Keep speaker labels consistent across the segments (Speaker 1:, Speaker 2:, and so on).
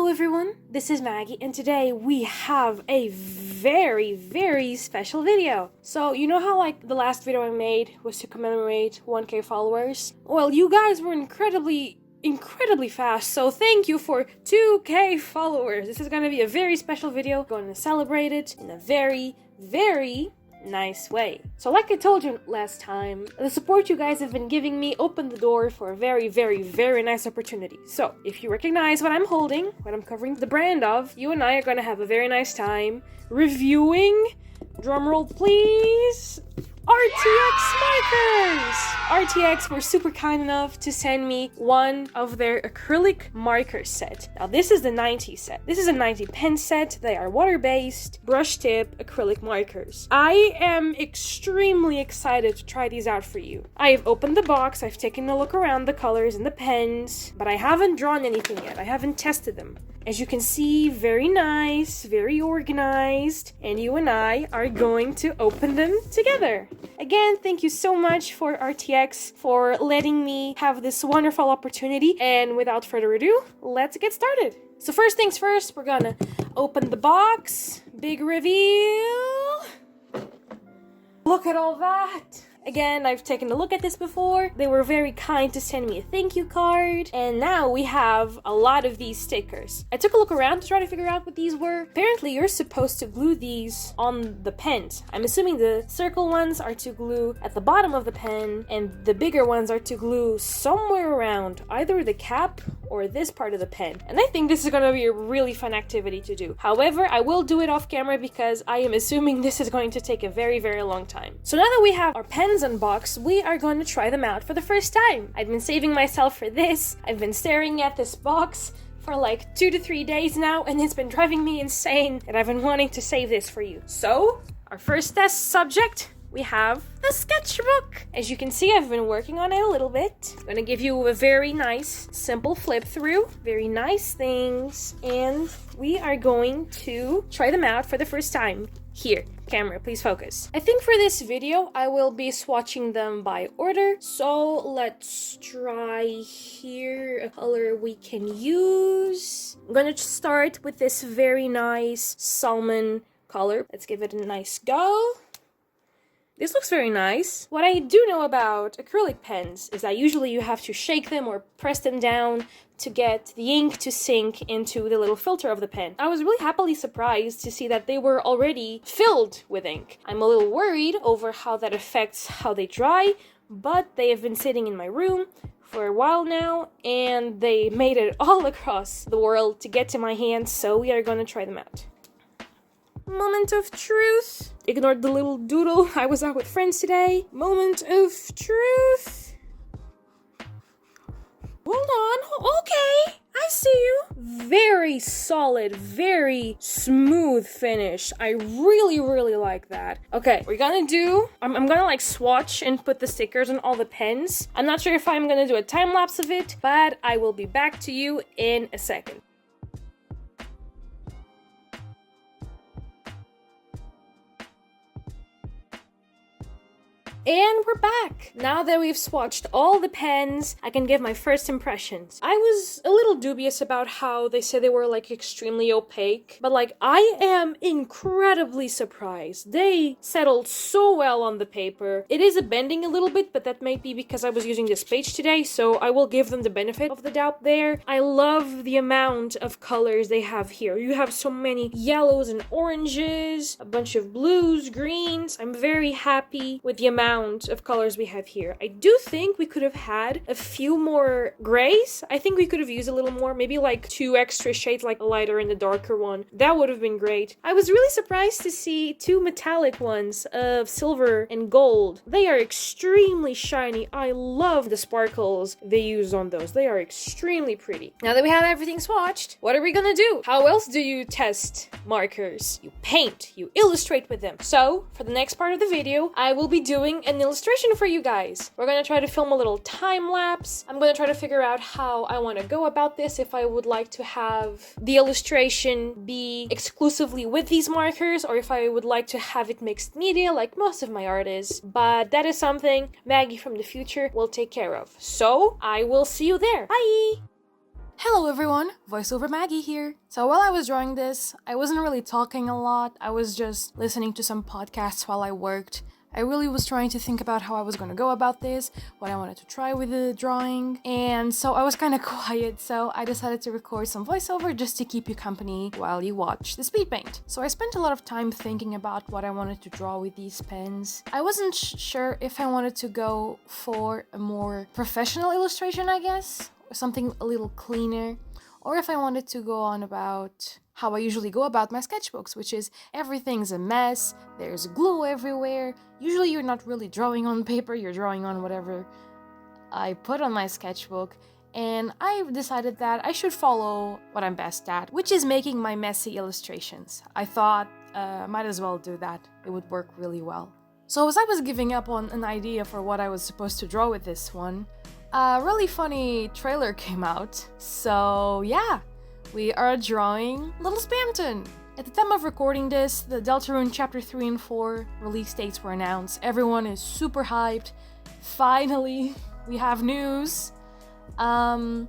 Speaker 1: Hello everyone, this is Maggie and today we have a very special video. So you know how like the last video I made was to commemorate 1K followers? Well, you guys were incredibly fast, so thank you for 2K followers. This is gonna be a very special video. We're going to celebrate it in a very nice way. So like I told you last time, the support you guys have been giving me opened the door for a very nice opportunity. So if you recognize what I'm holding, what I'm covering the brand of, you and I are gonna have a very nice time reviewing, drumroll please, ARRTX markers! ARRTX were super kind enough to send me one of their acrylic marker set. Now this is the 90 set. This is a 90 pen set. They are water-based, brush tip acrylic markers. I am extremely excited to try these out for you. I have opened the box, I've taken a look around the colors and the pens, but I haven't drawn anything yet. I haven't tested them. As you can see, very nice, very organized, and you and I are going to open them together. Again, thank you so much for ARRTX for letting me have this wonderful opportunity, and without further ado, let's get started. So first things first, we're gonna open the box. Big reveal. Look at all that. Again, I've taken a look at this before. They were very kind to send me a thank you card. And now we have a lot of these stickers. I took a look around to try to figure out what these were. Apparently, you're supposed to glue these on the pens. I'm assuming the circle ones are to glue at the bottom of the pen, and the bigger ones are to glue somewhere around either the cap or this part of the pen. And I think this is going to be a really fun activity to do. However, I will do it off camera because I am assuming this is going to take a very long time. So now that we have our pens unboxed, we are going to try them out for the first time. I've been saving myself for this. I've been staring at this box for like 2 to 3 days now, and it's been driving me insane, and I've been wanting to save this for you. So, our first test subject, we have the sketchbook. As you can see, I've been working on it a little bit. I'm gonna give you a very nice, simple flip through. Very nice things. And we are going to try them out for the first time. Here, camera, please focus. I think for this video, I will be swatching them by order. So let's try here a color we can use. I'm gonna start with this very nice salmon color. Let's give it a nice go. This looks very nice. What I do know about acrylic pens is that usually you have to shake them or press them down to get the ink to sink into the little filter of the pen. I was really happily surprised to see that they were already filled with ink. I'm a little worried over how that affects how they dry, but they have been sitting in my room for a while now, and they made it all across the world to get to my hands, so we are gonna try them out. Moment of truth. Ignored the little doodle. I was out with friends today. Moment of truth. Hold on. Okay. I see you. Very solid, very smooth finish. I really like that. Okay, we're gonna do... I'm gonna like swatch and put the stickers on all the pens. I'm not sure if I'm gonna do a time lapse of it, but I will be back to you in a second. And we're back! Now that we've swatched all the pens, I can give my first impressions. I was a little dubious about how they said they were like extremely opaque, but like I am incredibly surprised. They settled so well on the paper. It is a bending a little bit, but that might be because I was using this page today, so I will give them the benefit of the doubt there. I love the amount of colors they have here. You have so many yellows and oranges, a bunch of blues, greens. I'm very happy with the amount of colors we have here. I do think we could have had a few more grays. I think we could have used a little more, maybe like 2 extra shades, like a lighter and a darker one. That would have been great. I was really surprised to see 2 metallic ones of silver and gold. They are extremely shiny. I love the sparkles they use on those. They are extremely pretty. Now that we have everything swatched, what are we gonna do? How else do you test markers? You paint, you illustrate with them. So for the next part of the video, I will be doing an illustration for you guys. We're gonna try to film a little time lapse. I'm gonna try to figure out how I want to go about this, if I would like to have the illustration be exclusively with these markers, or if I would like to have it mixed media like most of my art is. But that is something Maggie from the future will take care of. So I will see you there. Bye! Hello everyone, voiceover Maggie here. So while I was drawing this, I wasn't really talking a lot. I was just listening to some podcasts while I worked. I really was trying to think about how I was going to go about this, what I wanted to try with the drawing, and so I was kind of quiet, so I decided to record some voiceover just to keep you company while you watch the speed paint. So I spent a lot of time thinking about what I wanted to draw with these pens. I wasn't sure if I wanted to go for a more professional illustration, I guess, or something a little cleaner, or if I wanted to go on about how I usually go about my sketchbooks, which is everything's a mess, there's glue everywhere. Usually you're not really drawing on paper, you're drawing on whatever I put on my sketchbook, and I decided that I should follow what I'm best at, which is making my messy illustrations. I thought might as well do that, it would work really well. So as I was giving up on an idea for what I was supposed to draw with this one, a really funny trailer came out, so yeah. We are drawing Little Spamton! At the time of recording this, the Deltarune Chapter 3 and 4 release dates were announced. Everyone is super hyped. Finally, we have news. So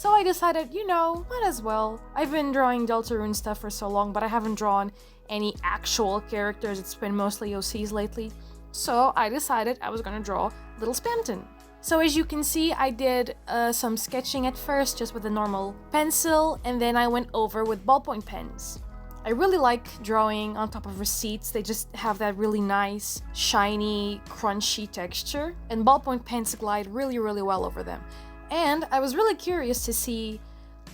Speaker 1: I decided, might as well. I've been drawing Deltarune stuff for so long, but I haven't drawn any actual characters. It's been mostly OCs lately. So I decided I was gonna draw Little Spamton. So as you can see, I did some sketching at first just with a normal pencil, and then I went over with ballpoint pens. I really like drawing on top of receipts. They just have that really nice, shiny, crunchy texture, and ballpoint pens glide really, really well over them. And I was really curious to see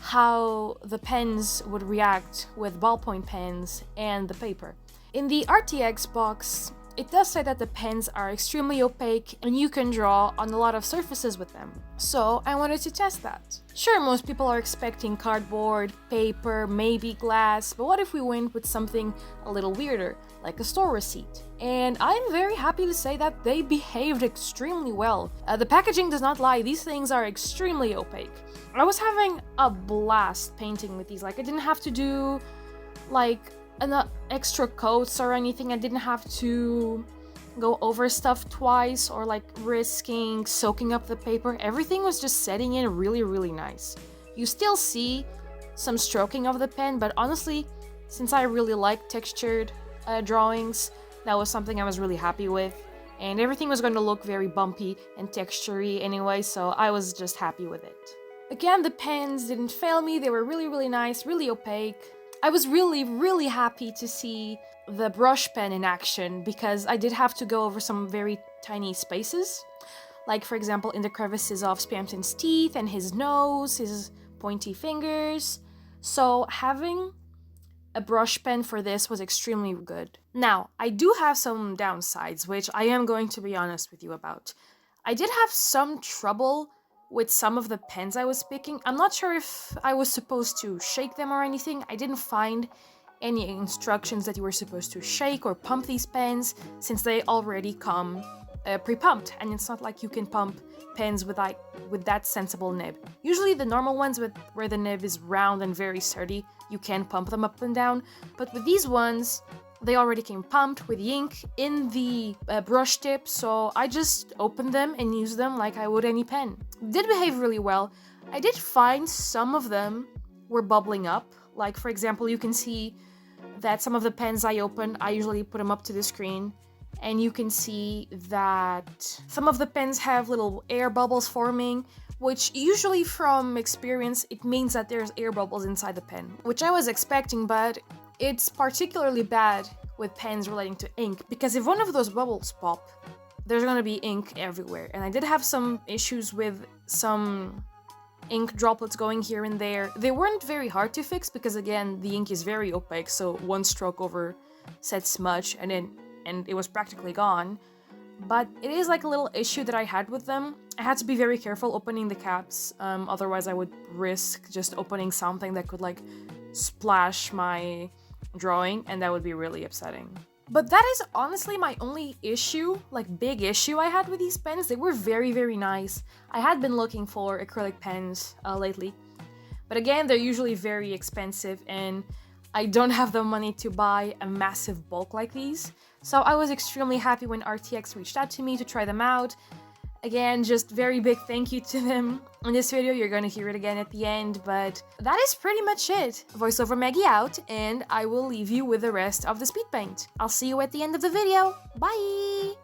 Speaker 1: how the pens would react with ballpoint pens and the paper. In the ARRTX box, it does say that the pens are extremely opaque and you can draw on a lot of surfaces with them. So I wanted to test that. Sure, most people are expecting cardboard, paper, maybe glass, but what if we went with something a little weirder, like a store receipt? And I'm very happy to say that they behaved extremely well. The packaging does not lie, these things are extremely opaque. I was having a blast painting with these, I didn't have to do extra coats or anything. I didn't have to go over stuff twice or risking soaking up the paper. Everything was just setting in really, really nice. You still see some stroking of the pen, but honestly, since I really like textured drawings, that was something I was really happy with, and everything was going to look very bumpy and textury anyway, so I was just happy with it. Again, the pens didn't fail me. They were really, really nice, really opaque. I was really, really happy to see the brush pen in action because I did have to go over some very tiny spaces. Like, for example, in the crevices of Spamton's teeth and his nose, his pointy fingers. So having a brush pen for this was extremely good. Now, I do have some downsides, which I am going to be honest with you about. I did have some trouble with some of the pens I was picking. I'm not sure if I was supposed to shake them or anything. I didn't find any instructions that you were supposed to shake or pump these pens, since they already come pre-pumped, and it's not like you can pump pens with that sensible nib. Usually the normal ones where the nib is round and very sturdy, you can pump them up and down, but with these ones, they already came pumped with the ink in the brush tip, so I just opened them and used them like I would any pen. Did behave really well. I did find some of them were bubbling up. Like, for example, you can see that some of the pens I opened, I usually put them up to the screen, and you can see that some of the pens have little air bubbles forming, which usually from experience, it means that there's air bubbles inside the pen, which I was expecting, but it's particularly bad with pens relating to ink, because if one of those bubbles pop, there's gonna be ink everywhere. And I did have some issues with some ink droplets going here and there. They weren't very hard to fix because, again, the ink is very opaque, so one stroke over set smudge and it was practically gone. But it is like a little issue that I had with them. I had to be very careful opening the caps, otherwise I would risk just opening something that could splash my drawing, and that would be really upsetting. But that is honestly my only issue, big issue I had with these pens. They were very, very nice. I had been looking for acrylic pens lately, but again, they're usually very expensive and I don't have the money to buy a massive bulk like these. So I was extremely happy when ARRTX reached out to me to try them out. Again, just very big thank you to them. In this video, you're gonna hear it again at the end, but that is pretty much it. Voiceover Maggie out, and I will leave you with the rest of the speed paint. I'll see you at the end of the video. Bye!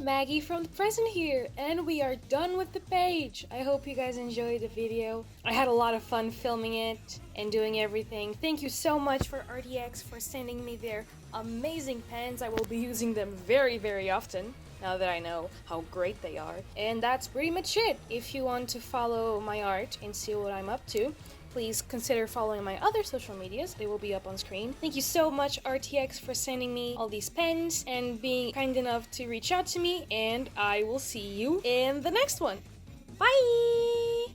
Speaker 1: Maggie from the present here, and we are done with the page. I hope you guys enjoyed the video. I had a lot of fun filming it and doing everything. Thank you so much for ARRTX for sending me their amazing pens. I will be using them very, very often now that I know how great they are. And that's pretty much it. If you want to follow my art and see what I'm up to, please consider following my other social medias. They will be up on screen. Thank you so much, ARRTX, for sending me all these pens and being kind enough to reach out to me, and I will see you in the next one. Bye!